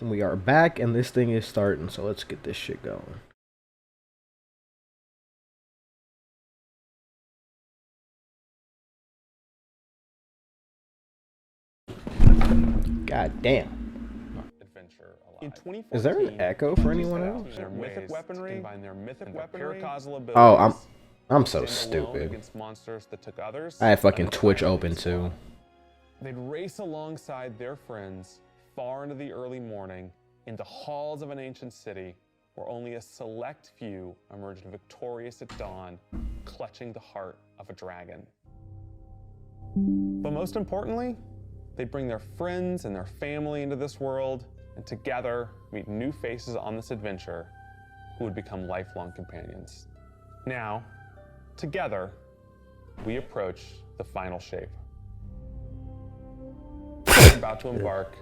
We are back and this thing is starting, so let's get this shit going. God damn. Adventure alive. In 2014, Is there an echo for anyone else? Their mythic weaponry, combine their mythic weaponry, abilities. Oh, I'm so stand alone stupid. Against monsters that took others. I have fucking Twitch open too. They'd race alongside their friends far into the early morning into halls of an ancient city where only a select few emerged victorious at dawn, clutching the heart of a dragon. But most importantly, they bring their friends and their family into this world, and together meet new faces on this adventure who would become lifelong companions. Now, together, we approach the final shape. We're about to embark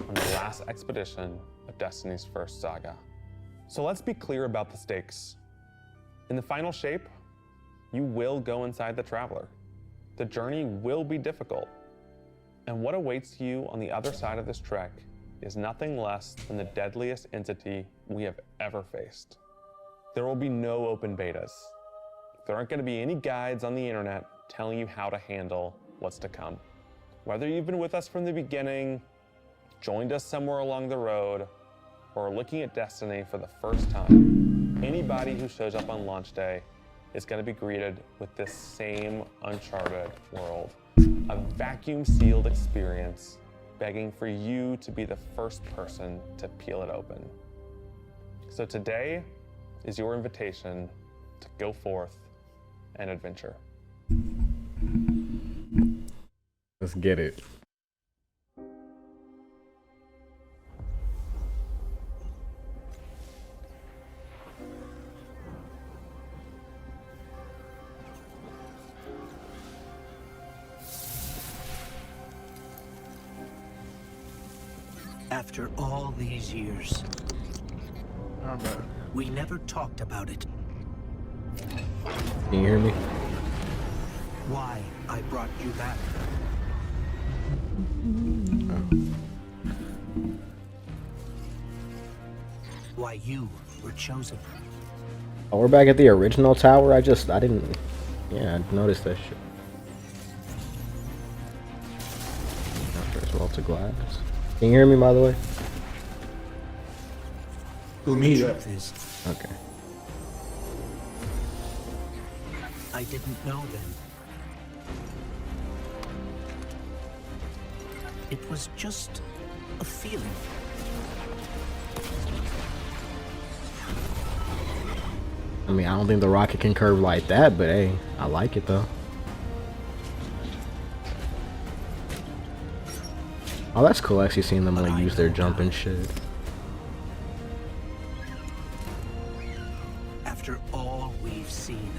on the last expedition of Destiny's first saga. So let's be clear about the stakes. In the final shape, you will go inside the Traveler. The journey will be difficult. And what awaits you on the other side of this trek is nothing less than the deadliest entity we have ever faced. There will be no open betas. There aren't going to be any guides on the internet telling you how to handle what's to come. Whether you've been with us from the beginning, joined us somewhere along the road, or are looking at Destiny for the first time, anybody who shows up on launch day is going to be greeted with this same uncharted world. A vacuum-sealed experience begging for you to be the first person to peel it open. So today is your invitation to go forth and adventure. Let's get it. After all these years, we never talked about it. Can you hear me? Why I brought you back. Why you were chosen. Oh, we're back at the original tower. I didn't, yeah, I noticed that shit. First of all, to glass. Can you hear me, by the way? The truth is, Okay. I didn't know then. It was just a feeling. I mean, I don't think the rocket can curve like that, but hey, I like it though. Oh, that's cool actually seeing them like use their jump and shit. After all we've seen,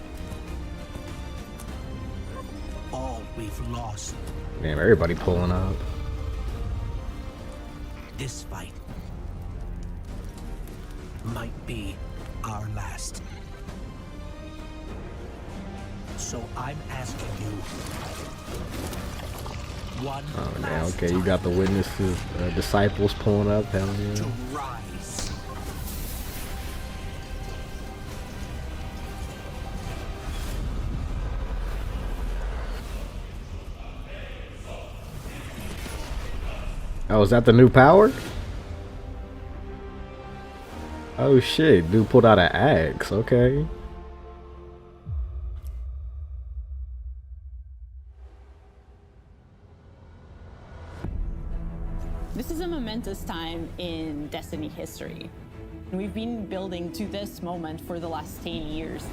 all we've lost, Damn, everybody pulling up. this fight might be our last. So I'm asking you one Oh damn, last okay, you got the time witnesses, disciples pulling up, hell to yeah. rise. Oh, is that the new power? Oh shit, dude pulled out an axe, okay. This is a momentous time in Destiny history. We've been building to this moment for the last 10 years.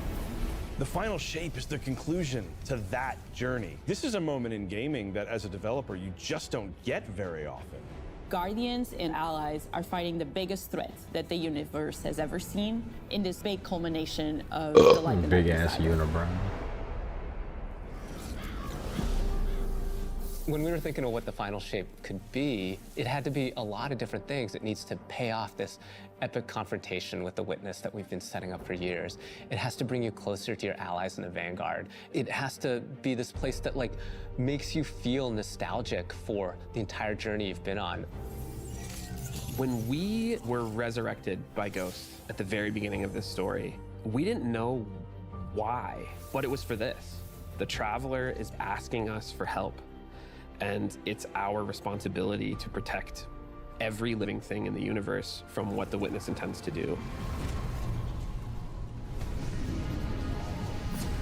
The final shape is the conclusion to that journey. This is a moment in gaming that as a developer you just don't get very often. Guardians and allies are fighting the biggest threat that the universe has ever seen in this big culmination of the Light and Big Darkness ass saga. unibrow. When we were thinking of what the final shape could be, it had to be a lot of different things. It needs to pay off this epic confrontation with the Witness that we've been setting up for years. It has to bring you closer to your allies in the Vanguard. It has to be this place that like makes you feel nostalgic for the entire journey you've been on. When we were resurrected by ghosts at the very beginning of this story, we didn't know why, but it was for this. The Traveler is asking us for help, and it's our responsibility to protect every living thing in the universe from what the Witness intends to do.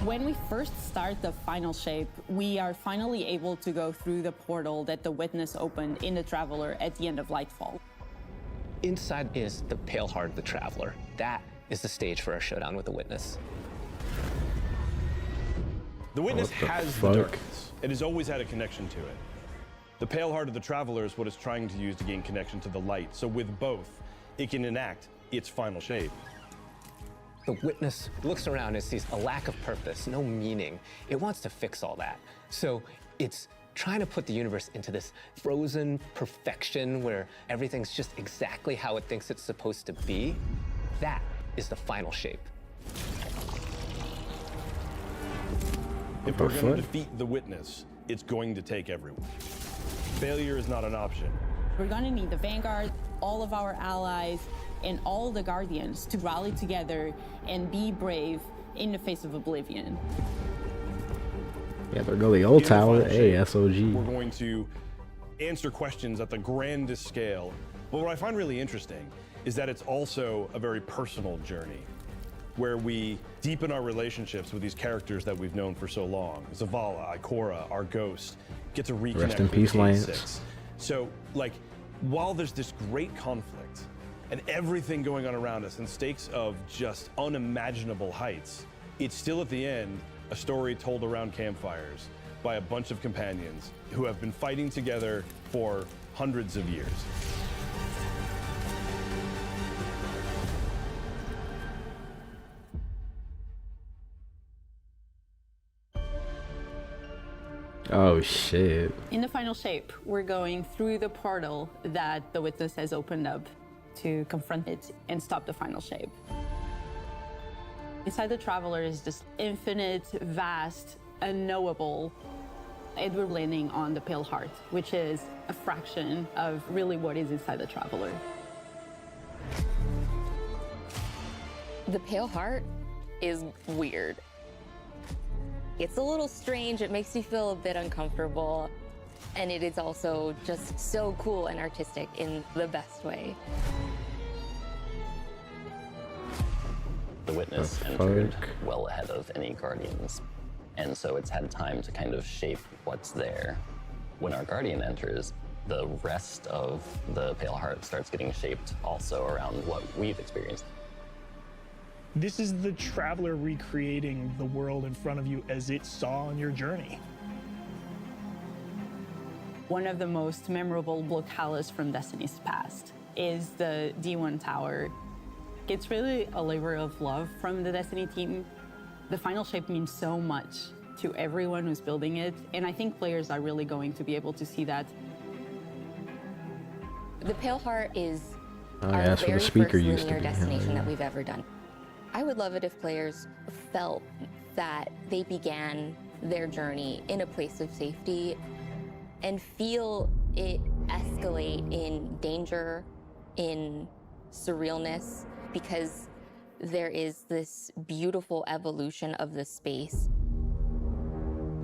When we first start the final shape, we are finally able to go through the portal that the Witness opened in the Traveler at the end of Lightfall. Inside is the Pale Heart of the Traveler. That is the stage for our showdown with the Witness. The Witness What the has fuck? the darkness. It has always had a connection to it. The Pale Heart of the Traveler is what it's trying to use to gain connection to the light. So with both, it can enact its final shape. The Witness looks around and sees a lack of purpose, no meaning. It wants to fix all that. So it's trying to put the universe into this frozen perfection where everything's just exactly how it thinks it's supposed to be. That is the final shape. If we're going fuck? to defeat the Witness, it's going to take everyone. Failure is not an option. We're gonna need the Vanguard, all of our allies, and all the Guardians to rally together and be brave in the face of Oblivion. Yeah, there go the old In the tower. final Hey, shape, SOG. We're going to answer questions at the grandest scale. But what I find really interesting is that it's also a very personal journey where we deepen our relationships with these characters that we've known for so long. Zavala, Ikora, our ghost, get to reconnect Rest in with peace, K6. Lance. So, like, while there's this great conflict and everything going on around us and stakes of just unimaginable heights, it's still at the end a story told around campfires by a bunch of companions who have been fighting together for hundreds of years. Oh shit. In the final shape, we're going through the portal that the Witness has opened up to confront it and stop the final shape. Inside the Traveler is this infinite, vast, unknowable, and we're landing on the Pale Heart, which is a fraction of really what is inside the Traveler. The Pale Heart is weird. It's a little strange, it makes me feel a bit uncomfortable, and it is also just so cool and artistic in the best way. The Witness The entered fuck? well ahead of any Guardians, and so it's had time to kind of shape what's there. When our Guardian enters, the rest of the Pale Heart starts getting shaped also around what we've experienced. This is the Traveler recreating the world in front of you as it saw on your journey. One of the most memorable Bloodhallas from Destiny's past is the D1 Tower. It's really a labor of love from the Destiny team. The final shape means so much to everyone who's building it, and I think players are really going to be able to see that. The Pale Heart is Oh, our yeah, that's where very the speaker first used to linear be. Hell destination yeah. that we've ever done. I would love it if players felt that they began their journey in a place of safety and feel it escalate in danger, in surrealness, because there is this beautiful evolution of the space.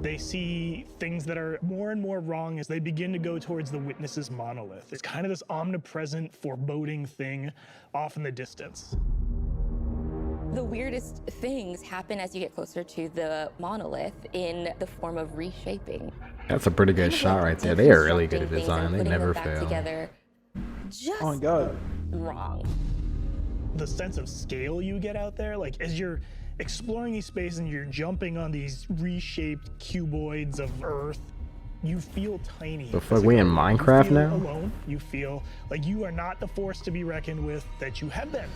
They see things that are more and more wrong as they begin to go towards the Witness's monolith. It's kind of this omnipresent, foreboding thing off in the distance. The weirdest things happen as you get closer to the monolith in the form of reshaping. That's a pretty good shot right there. They are really good at Deconstructing things design. and They putting them never back fail. together just Oh my god. wrong. The sense of scale you get out there, like as you're exploring these spaces and you're jumping on these reshaped cuboids of Earth, you feel tiny. The fuck, as a we in character. You Minecraft feel now? Alone. You feel like you are not the force to be reckoned with that you have been.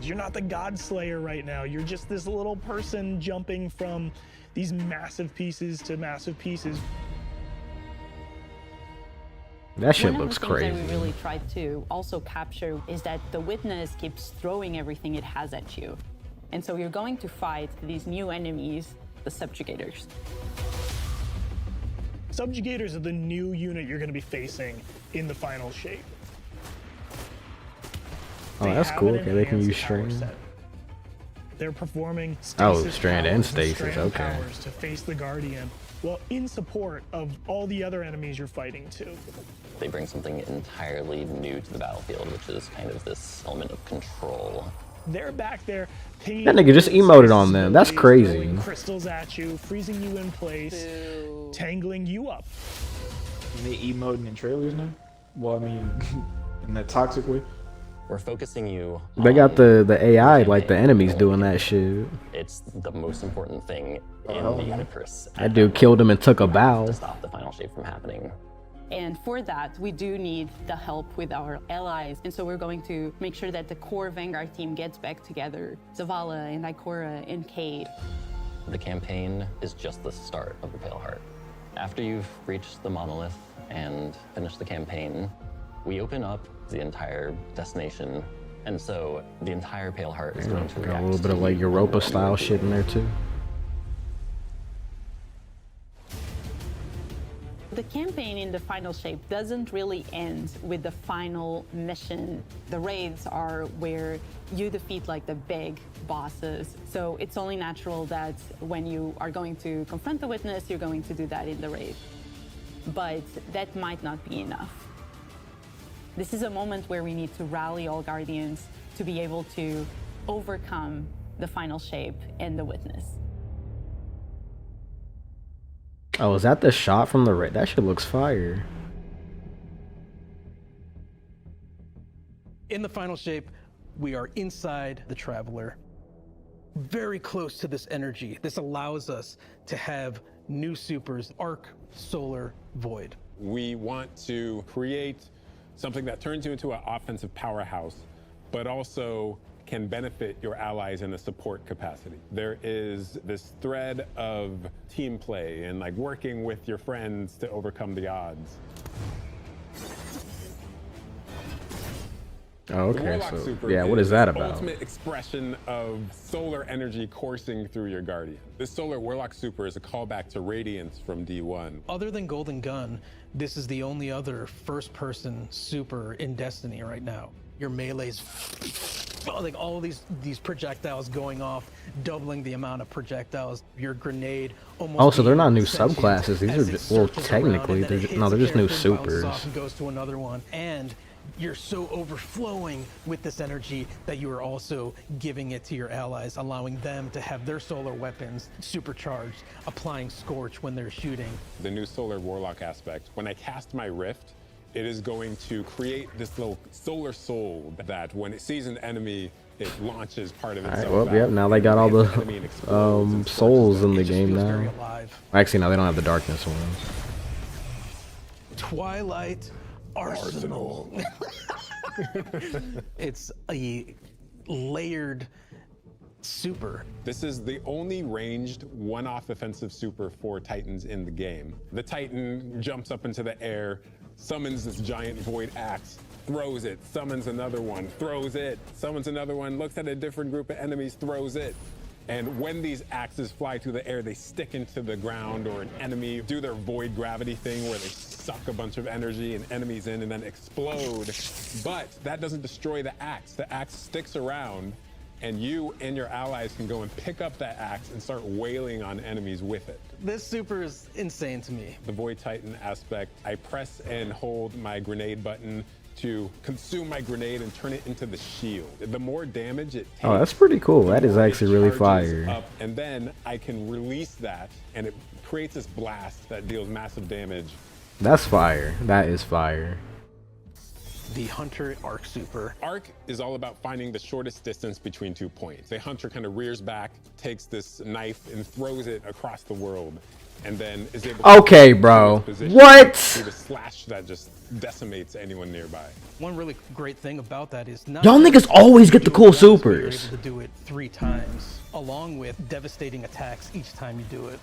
You're not the God Slayer right now. You're just this little person jumping from these massive pieces to massive pieces. That shit One looks of the things crazy. that we really tried to also capture is that the Witness keeps throwing everything it has at you. And so you're going to fight these new enemies, the Subjugators. Subjugators are the new unit you're going to be facing in the final shape. They that's have cool. an Okay, they can enhanced use power Strand. set. They're performing Oh, stasis Strand and powers stasis, Strand okay. powers to face the Guardian, well, in support of all the other enemies you're fighting too. They bring something entirely new to the battlefield, which is kind of this element of control. They're back there pinging That nigga just you with emoted stasis on them. That's abilities, crazy. throwing crystals at you, freezing you in place, tangling you up. They emoting in trailers now? Well, I mean, in that toxic way. We're focusing you They got on the AI, like the enemies doing that shit. It's the most important thing in Oh, the man. universe. That dude killed him and took a bow. To stop the final shape from happening. And for that, we do need the help with our allies. And so we're going to make sure that the core Vanguard team gets back together. Zavala and Ikora and Cade. The campaign is just the start of the Pale Heart. After you've reached the monolith and finished the campaign, we open up the entire destination. And so the entire Pale Heart is going to Got a react little bit of to like you Europa what style you shit in there too. The campaign in the final shape doesn't really end with the final mission. The raids are where you defeat like the big bosses. So it's only natural that when you are going to confront the witness, you're going to do that in the raid. But that might not be enough. This is a moment where we need to rally all Guardians to be able to overcome the final shape and the witness. Oh, is that the shot from the raid? That shit looks fire. In the final shape, we are inside the Traveler, very close to this energy. This allows us to have new supers, Arc, Solar, Void. We want to create something that turns you into an offensive powerhouse, but also can benefit your allies in a support capacity. There is this thread of team play and like working with your friends to overcome the odds. Oh, The okay. Warlock So Super yeah, what is that the about? ultimate expression of solar energy coursing through your Guardian. This Solar Warlock Super is a callback to Radiance from D1. Other than Golden Gun, this is the only other first-person super in Destiny right now. Your melee's like all of these projectiles going off, doubling the amount of projectiles. Your grenade almost. Oh, so they're not new being sentient subclasses. These as are it just, well, searches technically, around and then they're it no, hits they're a just new character and bounces supers. off and goes to another one, and you're so overflowing with this energy that you are also giving it to your allies, allowing them to have their solar weapons supercharged, applying Scorch when they're shooting. The new Solar Warlock aspect, when I cast my Rift, it is going to create this little solar soul that when it sees an enemy, it launches part of All itself. right, well, yep. out. Now they got all It hits the enemy and explodes and the scorches souls them. in the It just game feels very now. alive. Actually, no, they don't have the darkness ones. Twilight Arsenal. It's a layered super. This is the only ranged one-off offensive super for Titans in the game. The Titan jumps up into the air, summons this giant void axe, throws it, summons another one, throws it, summons another one, looks at a different group of enemies, throws it. And when these axes fly through the air, they stick into the ground or an enemy, do their void gravity thing where they suck a bunch of energy and enemies in and then explode. But that doesn't destroy the axe. The axe sticks around and you and your allies can go and pick up that axe and start wailing on enemies with it. This super is insane to me. The Void Titan aspect, I press and hold my grenade button to consume my grenade and turn it into the shield. The more damage it takes, Oh, that's pretty cool. the That is more it actually really charges fire. up, and then I can release that and it creates this blast that deals massive damage. That's fire. That is fire. The Hunter Arc super. Arc is all about finding the shortest distance between 2 points. The hunter kind of rears back, takes this knife and throws it across the world, and then is able to Okay, bro. position What? through the slash that just decimates anyone nearby. One really great thing about that is not Y'all only niggas always get the do it cool once, but you're supers. able to do it 3 times, along with devastating attacks each time you do it.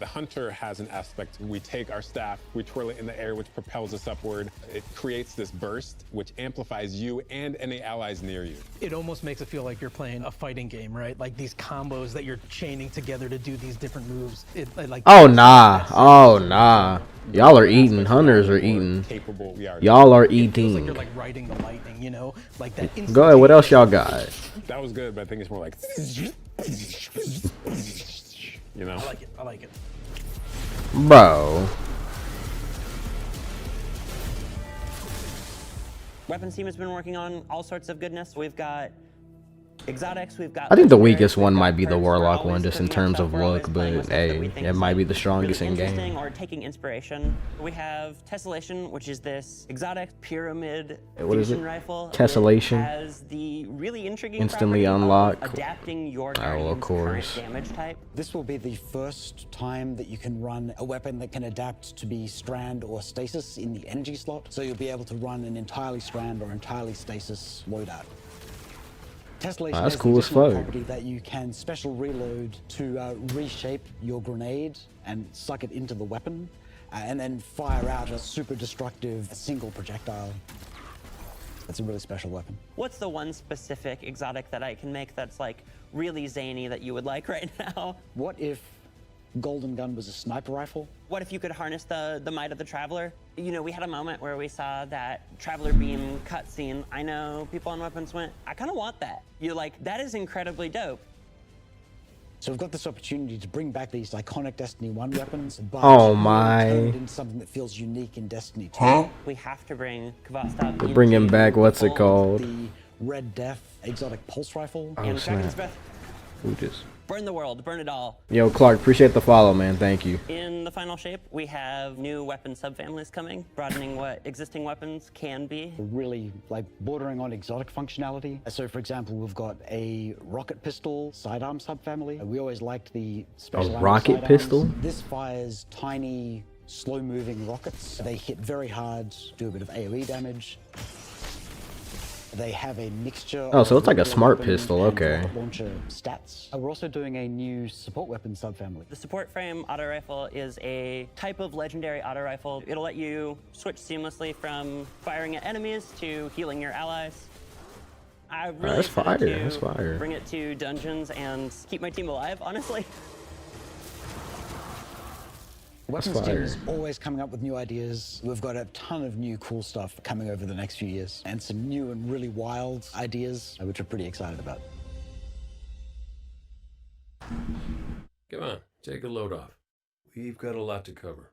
The hunter has an aspect. We take our staff, we twirl it in the air, which propels us upward. It creates this burst, which amplifies you and any allies near you. It almost makes it feel like you're playing a fighting game, right? Like these combos that you're chaining together to do these different moves. It like Oh, nah. Oh, nah. Y'all are eating. Hunters are eating. Capable, yeah. Y'all are It feels like eating. you're like riding the lightning, you know, like that. Go ahead. What else y'all got? That was good, but I think it's more like. You know. I like it. I like it. Bro. Weapons team has been working on all sorts of goodness. We've got exotics, we've got. I think the legendaries, weakest we've one got might be the perks. We're Warlock always one, just in cooking up terms stuff. of We're always look, playing but with stuff that hey, we think it is, might like, be the strongest really in interesting game. or taking inspiration. We have Tessellation, which is this exotic pyramid What is fusion it? rifle. Tessellation? It has the really intriguing Instantly property of unlock. adapting your Oh, of guardian's course. current damage type. This will be the first time that you can run a weapon that can adapt to be strand or stasis in the energy slot. So you'll be able to run an entirely strand or entirely stasis loadout. Tessellation That's has cool the as additional fuck. property that you can special reload to reshape your grenade and suck it into the weapon, and then fire out a super destructive single projectile. It's a really special weapon. What's the one specific exotic that I can make that's like really zany that you would like right now? What if Golden Gun was a sniper rifle? What if you could harness the might of the Traveler? You know, we had a moment where we saw that Traveler Beam cutscene. I know people on Weapons went, I kind of want that. You're like, that is incredibly dope. So we've got this opportunity to bring back these iconic Destiny 1 weapons, but Oh really my. turn it into something that feels unique in Destiny 2. Huh? We have to bring Kvastov They're bringing into back, what's it the fold. called? The Red Death exotic pulse rifle. Oh, And Dragon's snap. Breath, Who just? burn the world, burn it all. Yo, Clark, appreciate the follow, man. Thank you. In the final shape, we have new weapon subfamilies coming, broadening what existing weapons can be. Really like bordering on exotic functionality. So for example, we've got a rocket pistol sidearm subfamily. We always liked the special ammo rocket sidearms. pistol? This fires tiny, slow-moving rockets. They hit very hard, do a bit of AoE damage. They have a mixture Oh, so of it's like a regular smart weapon pistol, and okay. rocket launcher stats. We're also doing a new support weapon subfamily. The support frame auto rifle is a type of legendary auto rifle. It'll let you switch seamlessly from firing at enemies to healing your allies. I really That's excited fire, to that's fire. bring it to dungeons and keep my team alive, honestly. Weapons team fire. is always coming up with new ideas. We've got a ton of new cool stuff coming over the next few years, and some new and really wild ideas, which we're pretty excited about. Come on, take a load off. We've got a lot to cover.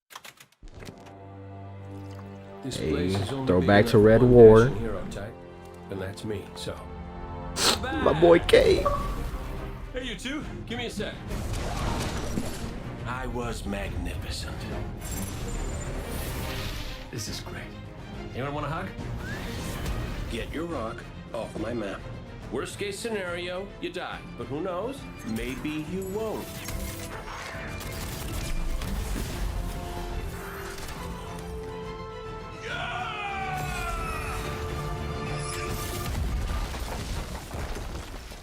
This Hey, place is only throw big back to enough Red for one War. dashing hero type, and that's me. So, My boy K. hey, you two, give me a sec. I was magnificent. This is great. Anyone want a hug? Get your rock off my map. Worst case scenario, you die. But who knows? Maybe you won't.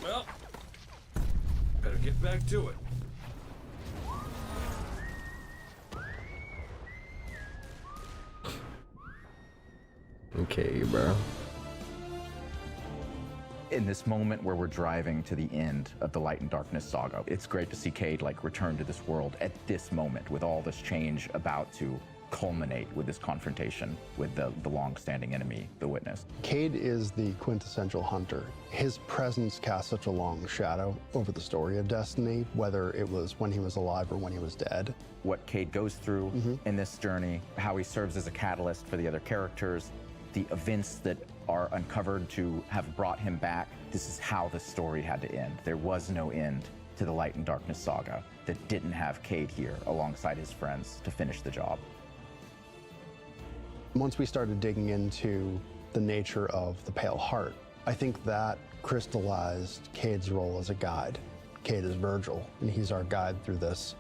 Well, better get back to it. Okay, bro. In this moment where we're driving to the end of the Light and Darkness saga, it's great to see Cade like return to this world at this moment with all this change about to culminate with this confrontation with the long-standing enemy, the Witness. Cade is the quintessential hunter. His presence casts such a long shadow over the story of Destiny, whether it was when he was alive or when he was dead. What Cade goes through in this journey, how he serves as a catalyst for the other characters, the events that are uncovered to have brought him back. This is how the story had to end. There was no end to the Light and Darkness saga that didn't have Cade here alongside his friends to finish the job. Once we started digging into the nature of the Pale Heart, I think that crystallized Cade's role as a guide. Cade is Virgil, and he's our guide through this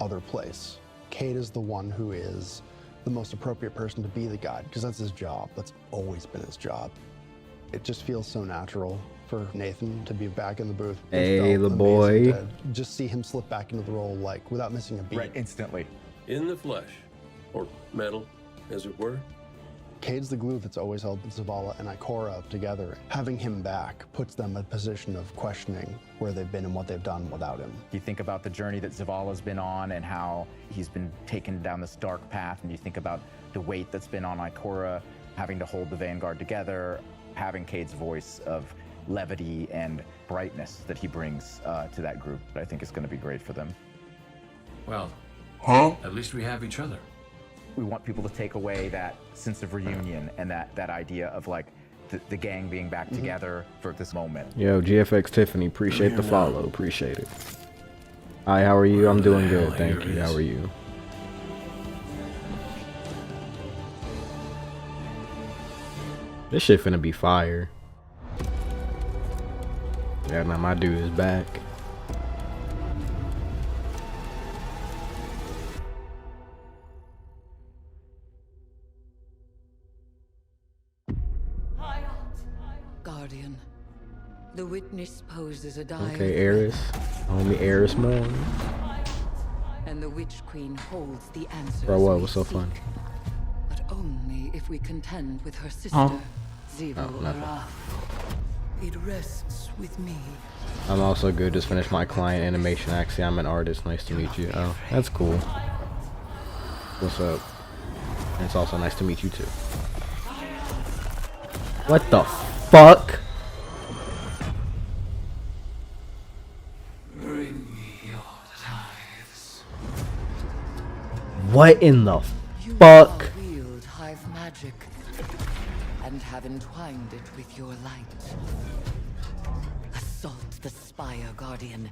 other place. Cade is the one who is the most appropriate person to be the guide, because that's his job. That's always been his job. It just feels so natural for Nathan to be back in the booth. It Hey, felt the boy. amazing to just see him slip back into the role, like, without missing a beat. Right, instantly. In the flesh, or metal, as it were. Cade's the glue that's always held Zavala and Ikora together. Having him back puts them in a position of questioning where they've been and what they've done without him. You think about the journey that Zavala's been on and how he's been taken down this dark path, and you think about the weight that's been on Ikora, having to hold the Vanguard together, having Cade's voice of levity and brightness that he brings to that group, that I think is going to be great for them. Well, at least we have each other. We want people to take away that sense of reunion and that idea of like the gang being back together for this moment. Yo, GFX Tiffany, appreciate the follow. Appreciate it. Hi, how are you? I'm doing good, thank you. How are you? This shit finna be fire. Yeah, now my dude is back. Guardian, the witness poses a dire Okay, Eris. Homie Eris Morn. and the Witch Queen holds the answers. Bro, what we was so seek, funny? but only if we contend with her sister, Huh? Xivu Oh, nothing. Arath. It rests with me. I'm also good. Just finished my client animation. Actually, I'm an artist. Nice to meet you. Oh, that's cool. What's up? And it's also nice to meet you too. What the fuck? Bring me your tithes. What in the You fuck? now wield hive magic and have entwined it with your light. Assault the Spire, Guardian,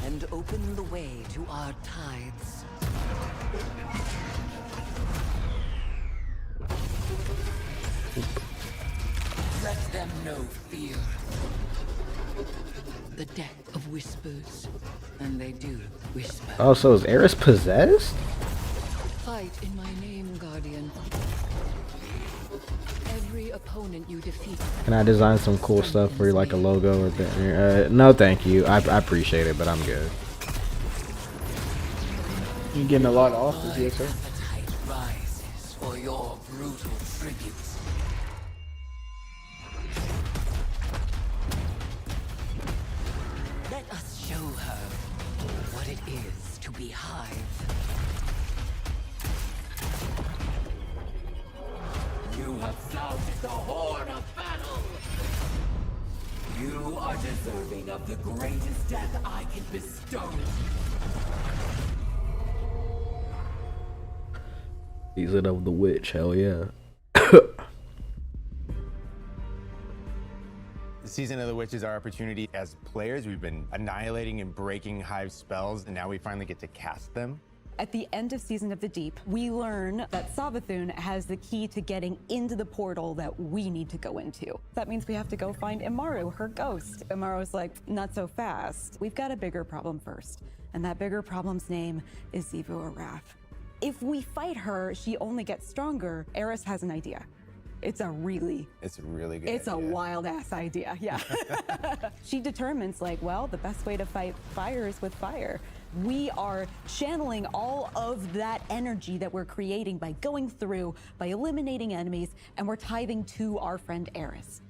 and open the way to our tithes. Let them know fear. The deck of whispers, and they do whisper. Oh, so is Eris possessed? Fight in my name, Guardian. Every opponent you defeat. Can I design some cool stuff for you, like a logo or banner? No, thank you. I appreciate it, but I'm good. You getting a lot of offers, yes, sir. Appetite rises for your brutal tribute. Let us show her what it is to be Hive. You have sounded the horn of battle. You are deserving of the greatest death I can bestow. Season of the Witch, hell yeah. The Season of the Witch is our opportunity as players. We've been annihilating and breaking Hive spells, and now we finally get to cast them. At the end of Season of the Deep, we learn that Savathun has the key to getting into the portal that we need to go into. That means we have to go find Imaru, her ghost. Imaru's like, not so fast. We've got a bigger problem first, and that bigger problem's name is Xivu Arath. If we fight her, she only gets stronger. Eris has an idea. It's a really good It's a wild ass idea, yeah. She determines like, well, the best way to fight fire is with fire. We are channeling all of that energy that we're creating by going through, by eliminating enemies, and we're tithing to our friend Eris.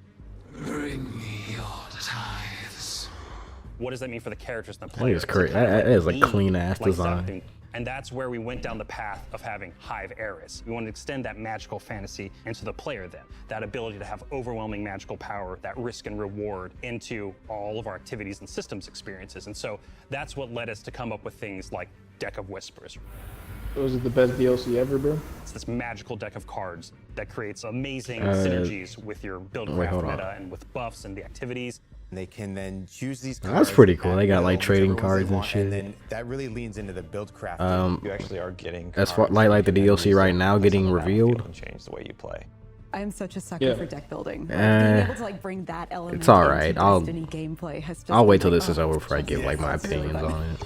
Bring me your tithes. What does that mean for the characters and the That players? is great. It kind of That is a lean clean-ass like design. Savathun. And that's where we went down the path of having Hive Eris. We wanted to extend that magical fantasy into the player then. That ability to have overwhelming magical power, that risk and reward into all of our activities and systems experiences. And so that's what led us to come up with things like Deck of Whispers. Was it the best DLC ever, bro? It's this magical deck of cards that creates amazing Uh, synergies with your build wait, craft hold on. meta and with buffs and the activities. They can then choose these That's cards. pretty cool. at They got will, like trading whichever ones cards they and want, shit. And then that really leans into the build craft. You actually are getting as far like the DLC right now getting revealed. Change the way you play. I'm such a sucker Yeah. for deck building. Being Eh, able to like bring that element it's all into right. I'll Destiny gameplay has just I'll wait been till like, this is oh, over before I give like my it's really opinions fun. on it.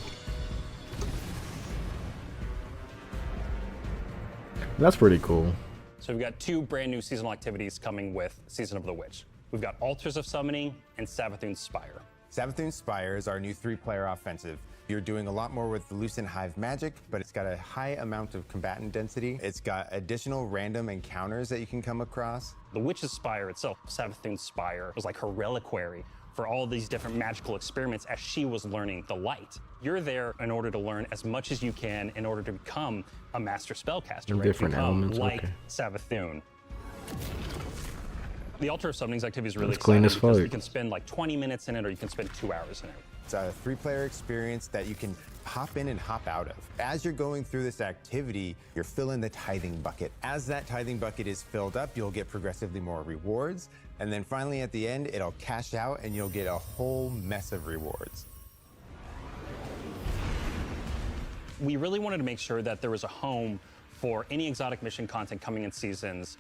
That's pretty cool. So we've got two brand new seasonal activities coming with Season of the Witch. We've got Altars of Summoning and Savathun's Spire. Savathun's Spire is our new 3-player offensive. You're doing a lot more with the Lucent Hive magic, but it's got a high amount of combatant density. It's got additional random encounters that you can come across. The Witch's Spire itself, Savathun's Spire, was like her reliquary for all these different magical experiments as she was learning the light. You're there in order to learn as much as you can in order to become a master spellcaster, right? Different become elements, like okay. Savathun. The Altar of Summonings activity is really It's clean exciting as because fuck. you can spend like 20 minutes in it or you can spend 2 hours in it. It's a 3-player experience that you can hop in and hop out of. As you're going through this activity, you're filling the tithing bucket. As that tithing bucket is filled up, you'll get progressively more rewards. And then finally at the end, it'll cash out and you'll get a whole mess of rewards. We really wanted to make sure that there was a home for any exotic mission content coming in seasons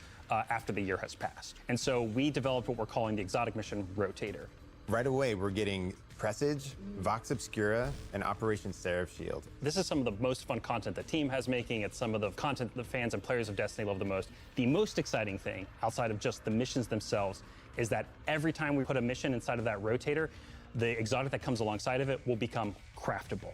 after the year has passed. And so we developed what we're calling the Exotic Mission Rotator. Right away, we're getting Presage, Vox Obscura, and Operation Seraph Shield. This is some of the most fun content the team has making. It's some of the content the fans and players of Destiny love the most. The most exciting thing, outside of just the missions themselves, is that every time we put a mission inside of that rotator, the exotic that comes alongside of it will become craftable.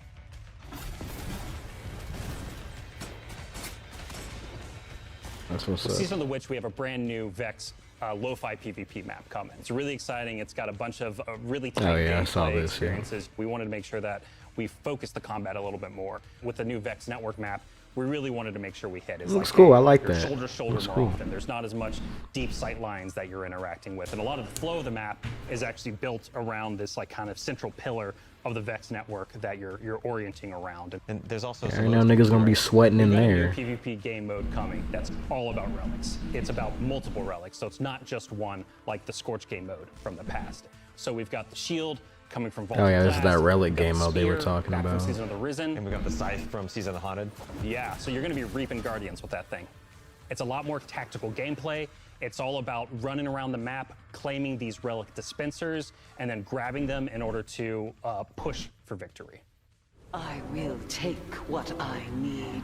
That's what's With up. Season of the Witch, we have a brand new Vex lo-fi PvP map coming. It's really exciting. It's got a bunch of really tight I saw gameplay this, yeah. experiences. We wanted to make sure that we focused the combat a little bit more. With the new Vex network map, we really wanted to make sure we hit. It's Looks like, cool, hey, I like you're that. shoulder to shoulder Looks more cool. often. There's not as much deep sight lines that you're interacting with. And a lot of the flow of the map is actually built around this like kind of central pillar of the Vex network that you're orienting around. And there's also I know niggas gonna be sweating in We've got a new there. PvP game mode coming that's all about relics. It's about multiple relics, so it's not just one like the Scorch game mode from the past. So we've got the shield coming from Vault Oh yeah, of this is Glass, that relic we've got game the mode they were spear talking back about. from Season of the Risen. And we got the scythe from Season of the Haunted. Yeah, so you're gonna be reaping Guardians with that thing. It's a lot more tactical gameplay. It's all about running around the map, claiming these relic dispensers, and then grabbing them in order to push for victory. I will take what I need.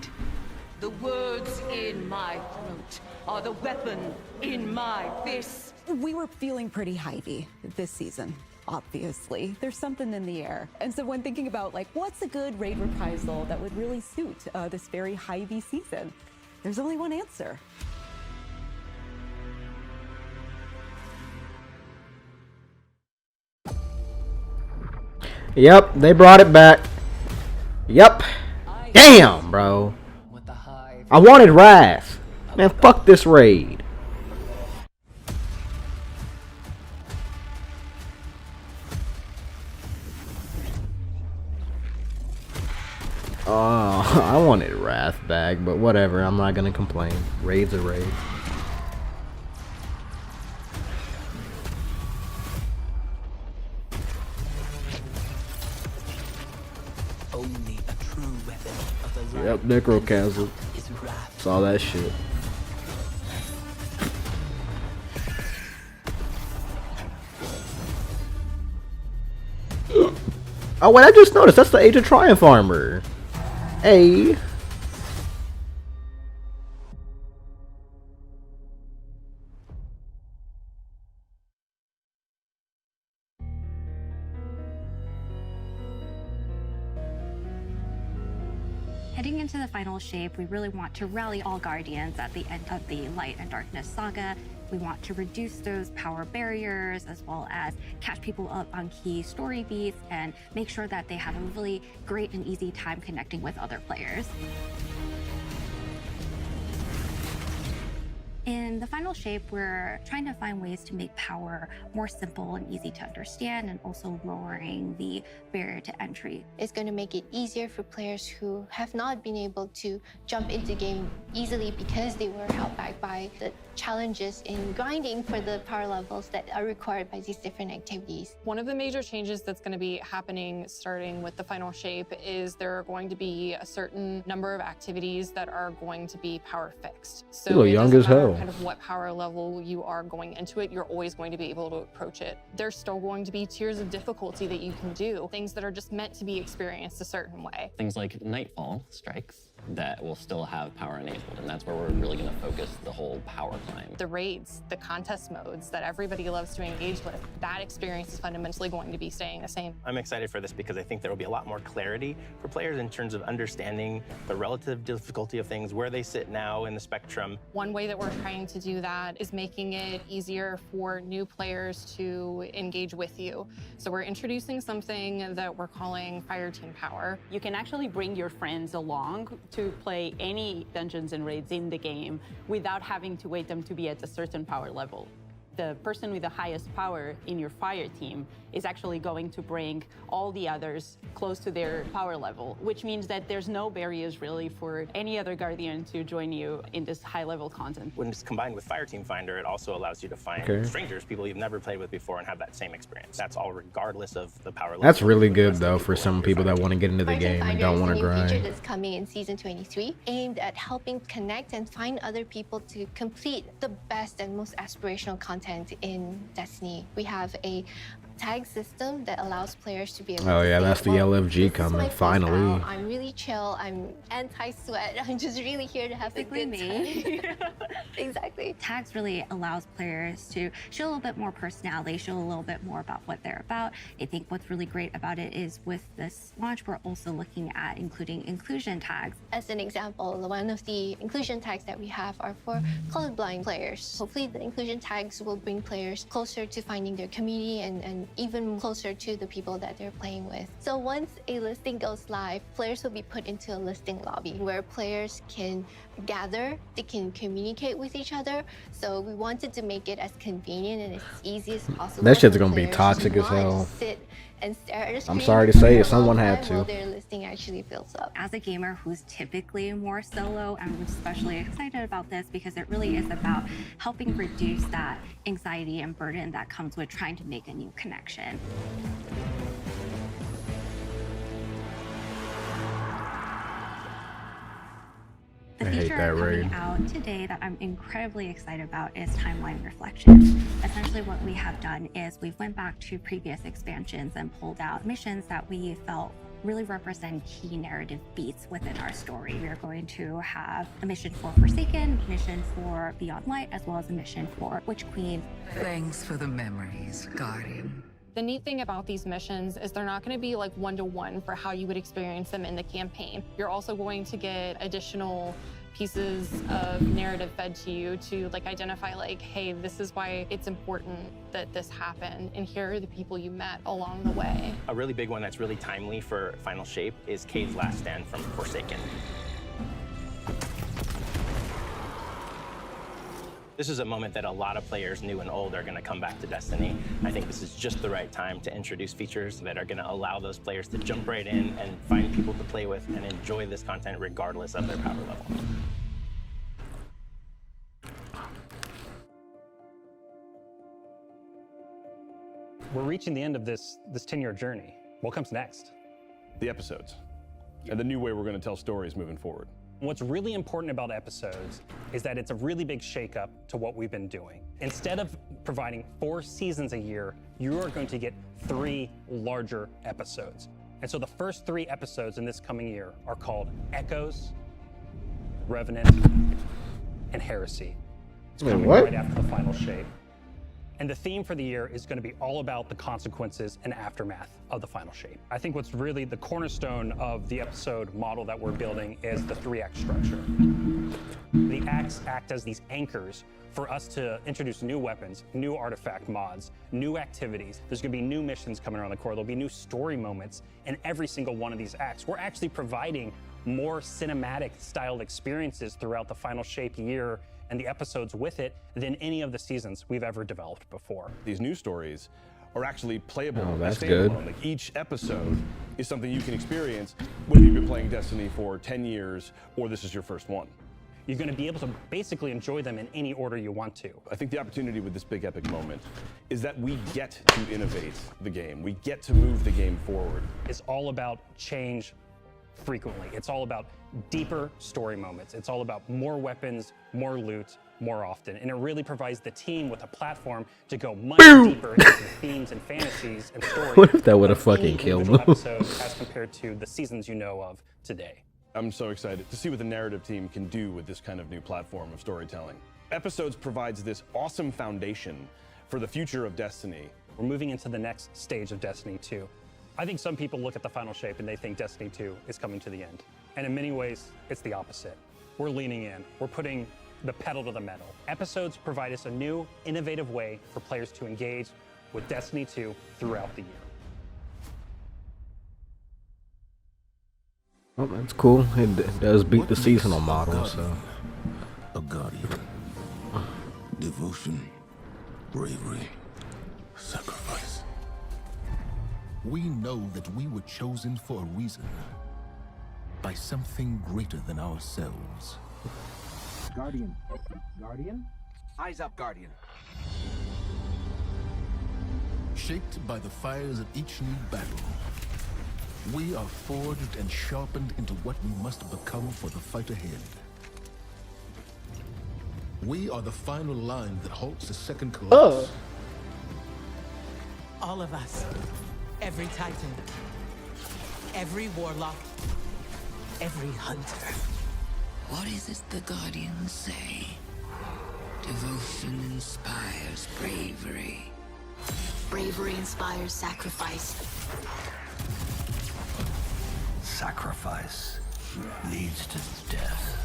The words in my throat are the weapon in my fist. We were feeling pretty Hivey this season. Obviously, there's something in the air. And so when thinking about like, what's a good raid reprisal that would really suit this very Hivey season, there's only one answer. Yep, they brought it back. Yep. Damn, bro. I wanted Wrath. Man, fuck this raid. Oh, I wanted Wrath back, but whatever. I'm not gonna complain. Raid's a raid. Only a true weapon of the Yep, Necrochasm. is wrath. Saw that shit. Oh wait, I just noticed that's the Age of Triumph armor. Hey. Heading into the final shape, we really want to rally all Guardians at the end of the Light and Darkness saga. We want to reduce those power barriers as well as catch people up on key story beats and make sure that they have a really great and easy time connecting with other players. In the final shape, we're trying to find ways to make power more simple and easy to understand and also lowering the barrier to entry. It's going to make it easier for players who have not been able to jump into game easily because they were held back by the challenges in grinding for the power levels that are required by these different activities. One of the major changes that's going to be happening starting with the final shape is there are going to be a certain number of activities that are going to be power fixed. So You look it young doesn't as matter hell. kind of what power level you are going into it, you're always going to be able to approach it. There's still going to be tiers of difficulty that you can do, things that are just meant to be experienced a certain way. Things like Nightfall strikes that will still have power enabled, and that's where we're really going to focus the whole power climb. The raids, the contest modes that everybody loves to engage with, that experience is fundamentally going to be staying the same. I'm excited for this because I think there will be a lot more clarity for players in terms of understanding the relative difficulty of things, where they sit now in the spectrum. One way that we're trying to do that is making it easier for new players to engage with you. So we're introducing something that we're calling Fire Team Power. You can actually bring your friends along to play any dungeons and raids in the game without having to wait them to be at a certain power level. The person with the highest power in your fire team is actually going to bring all the others close to their power level, which means that there's no barriers really for any other Guardian to join you in this high-level content. When it's combined with Fire Team Finder, it also allows you to find strangers, people you've never played with before, and have that same experience. That's all regardless of the power level. That's really good though for some people that want to get into the game and don't want to Feature grind. that's coming in Season 23, aimed at helping connect and find other people to complete the best and most aspirational content in Destiny. We have a tag system that allows players to be able Oh to yeah, say, that's the well, LFG this is coming my finally. playstyle. I'm really chill. I'm anti-sweat. I'm just really here to have Basically a good time. Exactly. Tags really allows players to show a little bit more personality, show a little bit more about what they're about. I think what's really great about it is with this launch, we're also looking at including inclusion tags. As an example, one of the inclusion tags that we have are for colorblind players. Hopefully the inclusion tags will bring players closer to finding their community and even closer to the people that they're playing with. So once a listing goes live, players will be put into a listing lobby where players can gather, they can communicate with each other. So we wanted to make it as convenient and as easy as possible. That shit's for gonna be players toxic to as not hell. sit and stare at a I'm screen sorry to say for it, a someone long had time to. while their listing actually fills up. As a gamer who's typically more solo, I'm especially excited about this because it really is about helping reduce that anxiety and burden that comes with trying to make a new connection. The I hate feature that coming raid. out today that I'm incredibly excited about is Timeline Reflection. Essentially what we have done is we've went back to previous expansions and pulled out missions that we felt really represent key narrative beats within our story. We are going to have a mission for Forsaken, a mission for Beyond Light, as well as a mission for Witch Queen. Thanks for the memories, Guardian. The neat thing about these missions is they're not going to be like one-to-one for how you would experience them in the campaign. You're also going to get additional pieces of narrative fed to you to like identify like, hey, this is why it's important that this happened, and here are the people you met along the way. A really big one that's really timely for Final Shape is Cade's last stand from Forsaken. This is a moment that a lot of players, new and old, are going to come back to Destiny. I think this is just the right time to introduce features that are going to allow those players to jump right in and find people to play with and enjoy this content regardless of their power level. We're reaching the end of this 10-year journey. What comes next? The episodes, and the new way we're going to tell stories moving forward. What's really important about episodes is that it's a really big shakeup to what we've been doing. Instead of providing 4 seasons a year, you are going to get 3 larger episodes. And so the first 3 episodes in this coming year are called Echoes, Revenant, and Heresy. It's Wait, coming what? right after the Final Shape. And the theme for the year is going to be all about the consequences and aftermath of the Final Shape. I think what's really the cornerstone of the episode model that we're building is the 3-act structure. The acts act as these anchors for us to introduce new weapons, new artifact mods, new activities. There's going to be new missions coming around the corner. There'll be new story moments in every single one of these acts. We're actually providing more cinematic styled experiences throughout the Final Shape year and the episodes with it than any of the seasons we've ever developed before. These new stories are actually playable. Oh, that's as good. standalone. Like each episode is something you can experience whether you've been playing Destiny for 10 years or this is your first one. You're going to be able to basically enjoy them in any order you want to. I think the opportunity with this big epic moment is that we get to innovate the game. We get to move the game forward. It's all about change frequently. It's all about deeper story moments. It's all about more weapons, more loot, more often. And it really provides the team with a platform to go much deeper into the themes and fantasies and stories. What if that would've of fucking any killed individual them? episodes as compared to the seasons you know of today. I'm so excited to see what the narrative team can do with this kind of new platform of storytelling. Episodes provides this awesome foundation for the future of Destiny. We're moving into the next stage of Destiny 2. I think some people look at the final shape and they think Destiny 2 is coming to the end. And in many ways, it's the opposite. We're leaning in. We're putting the pedal to the metal. Episodes provide us a new, innovative way for players to engage with Destiny 2 throughout the year. Well, that's cool. It does beat the seasonal model, so. A guardian. Devotion, bravery, sacrifice. We know that we were chosen for a reason. By something greater than ourselves. Guardian. Guardian? Eyes up, Guardian. Shaped by the fires of each new battle, we are forged and sharpened into what we must become for the fight ahead. We are the final line that halts the second collapse. All of us. Every Titan. Every Warlock. Every Hunter. What is it the Guardians say? Devotion inspires bravery. Bravery inspires sacrifice. Sacrifice leads to death.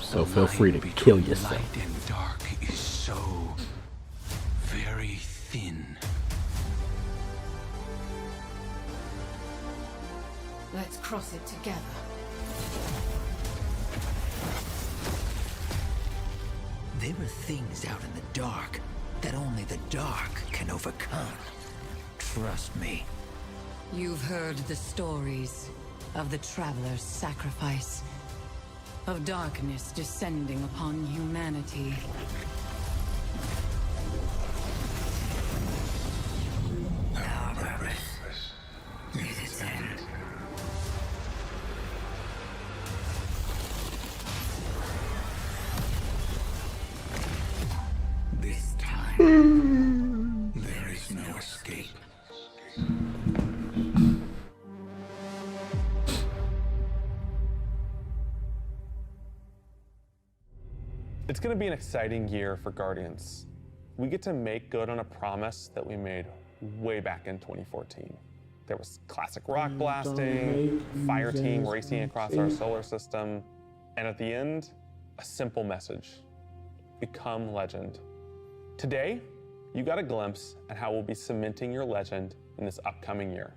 So feel free to kill yourself. Light and dark is so very thin. Let's cross it together. There are things out in the dark that only the dark can overcome. Trust me. You've heard the stories of the Traveler's sacrifice, of darkness descending upon humanity. Our purpose is its end. This time, there is no escape. It's going to be an exciting year for Guardians. We get to make good on a promise that we made way back in 2014. There was classic rock blasting, fire team racing across our solar system, and at the end, a simple message: become legend. Today, you got a glimpse at how we'll be cementing your legend in this upcoming year.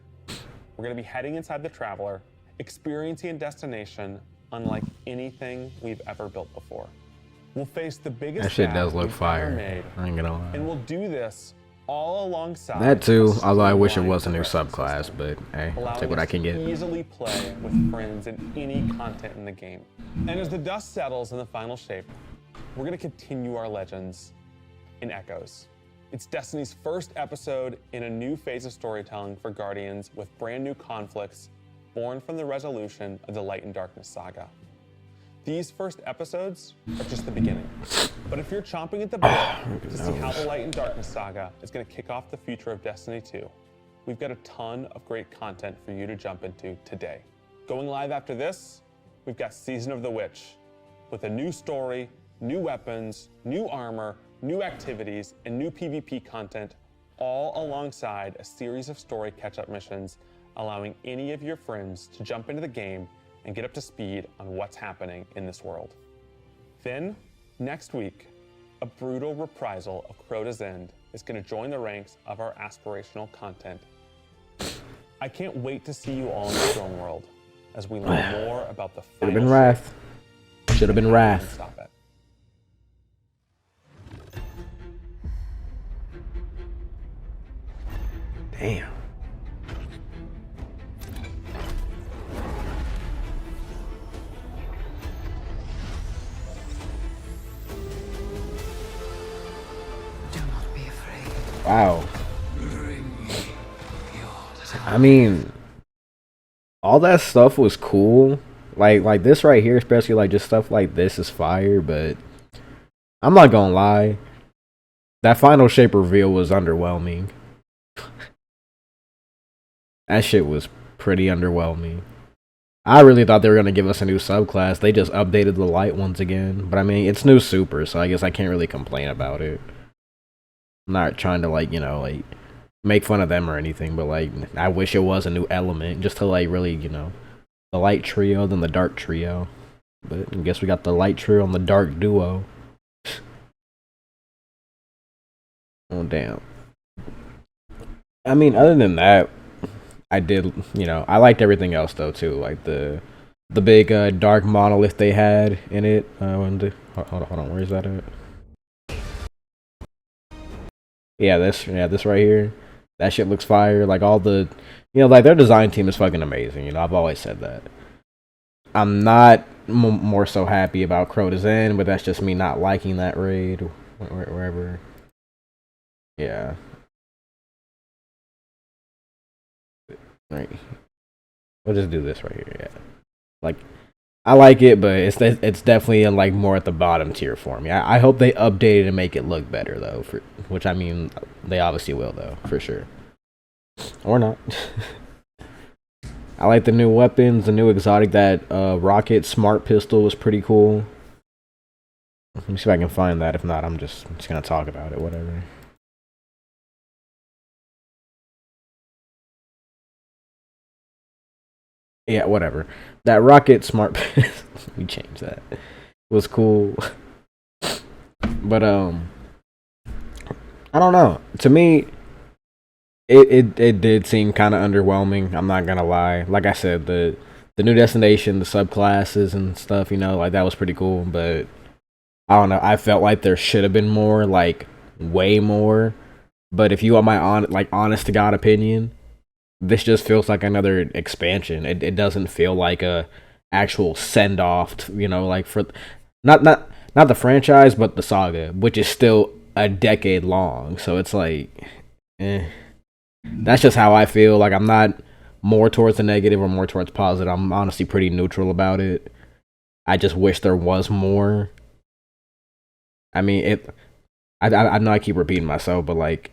We're going to be heading inside the Traveler, experiencing a destination unlike anything we've ever built before. We'll face the biggest That shit does battle look we've fire. ever made, I ain't gonna lie. and we'll do this all alongside That too, a although I wish it streamlined was a new progression subclass, but hey, I'll allowing take what I us can to get. easily play with friends in any content in the game. And as the dust settles in the final shape, we're going to continue our legends in Echoes. It's Destiny's first episode in a new phase of storytelling for Guardians, with brand new conflicts born from the resolution of the Light and Darkness saga. These first episodes are just the beginning. But if you're chomping at the bit to see how the Light and Darkness saga is going to kick off the future of Destiny 2, we've got a ton of great content for you to jump into today. Going live after this, we've got Season of the Witch, with a new story, new weapons, new armor, new activities, and new PvP content, all alongside a series of story catch-up missions, allowing any of your friends to jump into the game and get up to speed on what's happening in this world. Then, next week, a brutal reprisal of Crota's End is going to join the ranks of our aspirational content. I can't wait to see you all in the Throne World as we learn more about the Should have final been Wrath. Should have been shape and Wrath. stop it. Damn. Wow. I mean, all that stuff was cool. Like this right here, especially like just stuff like this is fire, but I'm not gonna lie. That final shape reveal was underwhelming. That shit was pretty underwhelming. I really thought they were gonna give us a new subclass. They just updated the light ones again. But I mean, it's new super, so I guess I can't really complain about it. I'm not trying to like, you know, like make fun of them or anything, but like I wish it was a new element just to like really, you know, the light trio then the dark trio. But I guess we got the light trio and the dark duo. Oh damn. I mean, other than that, I did, you know, I liked everything else though too, like the big dark monolith they had in it. Hold on, where is that at? Yeah, this right here. That shit looks fire. Like all the, you know, like their design team is fucking amazing. You know, I've always said that. I'm not more so happy about Crota's End, but that's just me not liking that raid wherever. Yeah. Right. We'll just do this right here. Yeah. Like, I like it, but it's definitely in like more at the bottom tier for me. I hope they update it and make it look better though. Which I mean, they obviously will though, for sure. Or not. I like the new weapons, the new exotic. That rocket smart pistol was pretty cool. Let me see if I can find that. If not, I'm just gonna talk about it. Whatever. Yeah, whatever. That rocket smart we changed that. It was cool. But I don't know. To me, it did seem kind of underwhelming. I'm not gonna lie. Like I said, the new destination, the subclasses and stuff, you know, like that was pretty cool. But I don't know. I felt like there should have been more, like way more. But if you want my honest to God opinion, this just feels like another expansion. It doesn't feel like a actual send off, you know, like for not the franchise, but the saga, which is still a decade long. So it's like, that's just how I feel. Like I'm not more towards the negative or more towards positive. I'm honestly pretty neutral about it. I just wish there was more. I mean, I know I keep repeating myself, but like,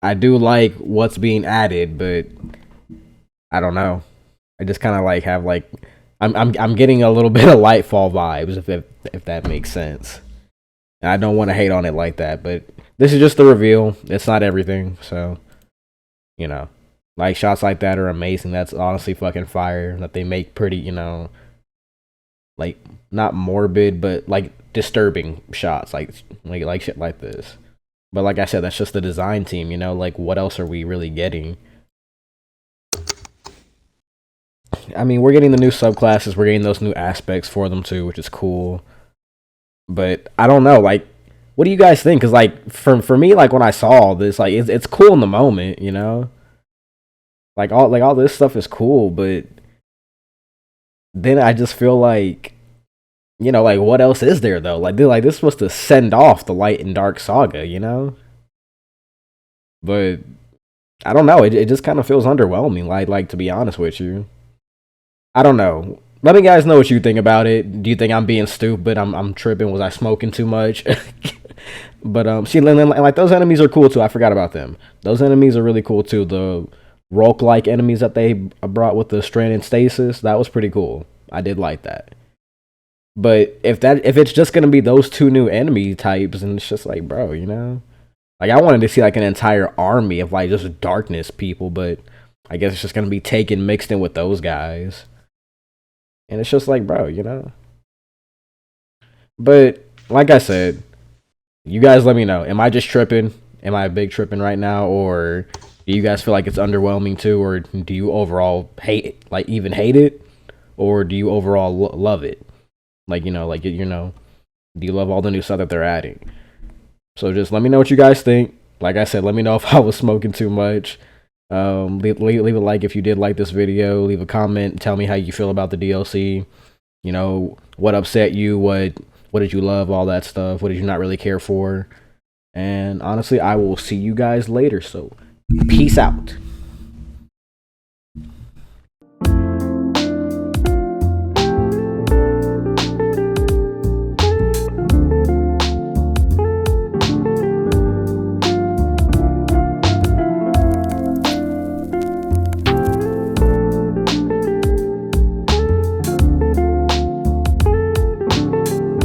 I do like what's being added, but I don't know. I just kind of like have like I'm getting a little bit of Lightfall vibes, if that makes sense. And I don't want to hate on it like that, but this is just the reveal. It's not everything, so you know, like shots like that are amazing. That's honestly fucking fire. That they make pretty, you know, like not morbid, but like disturbing shots, like shit like this. But like I said, that's just the design team, you know? Like, what else are we really getting? I mean, we're getting the new subclasses. We're getting those new aspects for them, too, which is cool. But I don't know. Like, what do you guys think? Because, like, for me, like, when I saw all this, like, it's cool in the moment, you know? Like all this stuff is cool, but then I just feel like, you know, like, what else is there, though? Like, this was to send off the Light and Dark saga, you know? But, I don't know. It just kind of feels underwhelming, like, to be honest with you. I don't know. Let me guys know what you think about it. Do you think I'm being stupid? I'm tripping? Was I smoking too much? But, see, like, those enemies are cool, too. I forgot about them. Those enemies are really cool, too. The Rogue-like enemies that they brought with the stranded stasis, that was pretty cool. I did like that. But if it's just gonna be those two new enemy types, and it's just like, bro, you know, like I wanted to see like an entire army of like just darkness people, but I guess it's just gonna be taken mixed in with those guys, and it's just like, bro, you know. But like I said, you guys let me know. Am I just tripping? Am I big tripping right now, or do you guys feel like it's underwhelming too, or do you overall hate it, like even hate it, or do you overall love it? Like, you know, do you love all the new stuff that they're adding? So just let me know what you guys think. Like I said, let me know if I was smoking too much. Leave a like if you did like this video. Leave a comment. Tell me how you feel about the DLC. You know, what upset you? What did you love? All that stuff. What did you not really care for? And honestly, I will see you guys later. So peace out.